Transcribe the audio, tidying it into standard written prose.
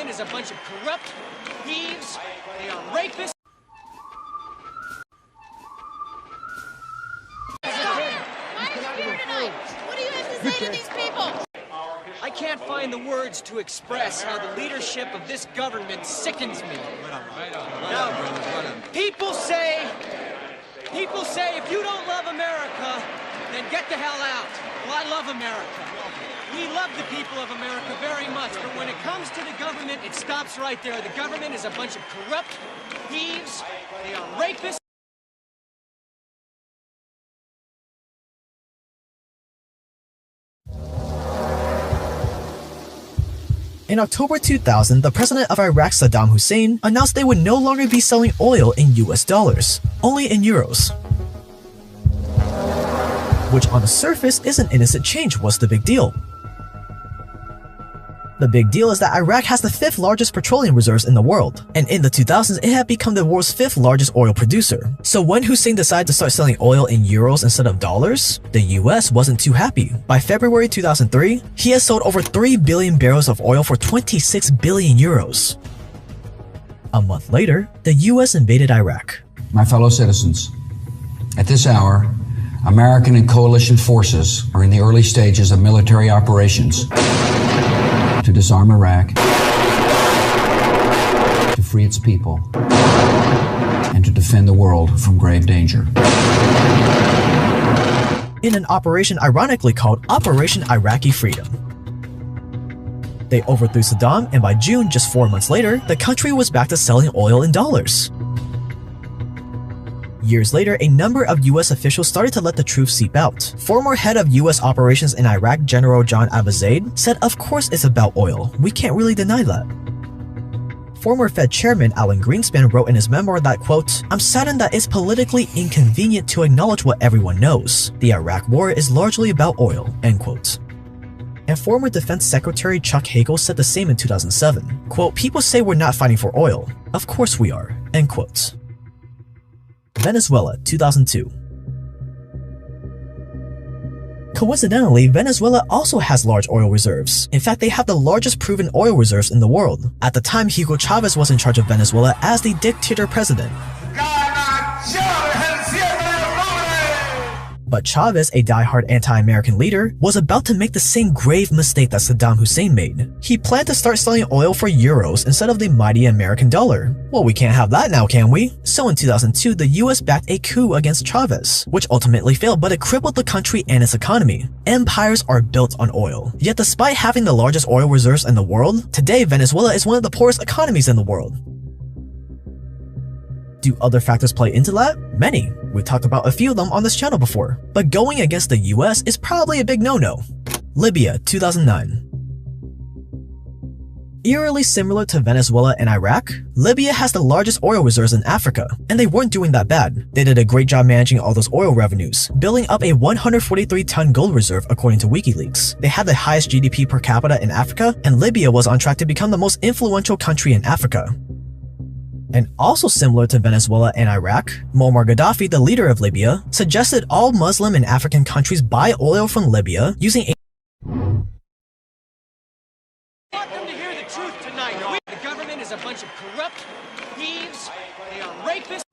government is a bunch of corrupt thieves. They are rapists. Why are you here tonight? What do you have to say to these people? I can't find the words to express how the leadership of this government sickens me. People say if you don't love America, then get the hell out. Well, I love America. We love the people of America very much, but when it comes to the government, it stops right there. The government is a bunch of corrupt thieves. They are rapists. In October 2000, the president of Iraq, Saddam Hussein, announced they would no longer be selling oil in US dollars, only in euros. Which on the surface is an innocent change. What's the big deal? The big deal is that Iraq has the 5th largest petroleum reserves in the world, and in the 2000s it had become the world's 5th largest oil producer. So when Hussein decided to start selling oil in euros instead of dollars, the US wasn't too happy. By February 2003, he has sold over 3 billion barrels of oil for 26 billion euros. A month later, the US invaded Iraq. My fellow citizens, at this hour, American and coalition forces are in the early stages of military operations to disarm Iraq, to free its people, and to defend the world from grave danger. In an operation ironically called Operation Iraqi Freedom. They overthrew Saddam, and by June, just 4 months later, the country was back to selling oil in dollars. Years later, a number of US officials started to let the truth seep out. Former head of US operations in Iraq, General JOHN10 said, "Of course it's about oil. We can't really deny that." Former Fed Chairman Alan Greenspan wrote in his memoir that, quote, "I'm saddened that it's politically inconvenient to acknowledge what everyone knows. The Iraq War is largely about oil," end quote. And former Defense Secretary Chuck Hagel said the same in 2007. Quote, "People say we're not fighting for oil. Of course we are," end quote. Venezuela, 2002. Coincidentally, Venezuela also has large oil reserves. In fact, they have the largest proven oil reserves in the world. At the time, Hugo Chavez was in charge of Venezuela as the dictator president. But Chavez, a die-hard anti-American leader, was about to make the same grave mistake that Saddam Hussein made. He planned to start selling oil for euros instead of the mighty American dollar. Well, we can't have that now, can we? So in 2002, the US backed a coup against Chavez, which ultimately failed, but it crippled the country and its economy. Empires are built on oil. Yet despite having the largest oil reserves in the world, today Venezuela is one of the poorest economies in the world. Do other factors play into that? Many. We've talked about a few of them on this channel before. But going against the US is probably a big no-no. Libya, 2009. Eerily similar to Venezuela and Iraq, Libya has the largest oil reserves in Africa, and they weren't doing that bad. They did a great job managing all those oil revenues, building up a 143-ton gold reserve according to WikiLeaks. They had the highest GDP per capita in Africa, and Libya was on track to become the most influential country in Africa. And also similar to Venezuela and Iraq, Muammar Gaddafi, the leader of Libya, suggested all Muslim and African countries buy oil from Libya using a I want them to hear the truth tonight. The government is a bunch of corrupt thieves. They are rapists.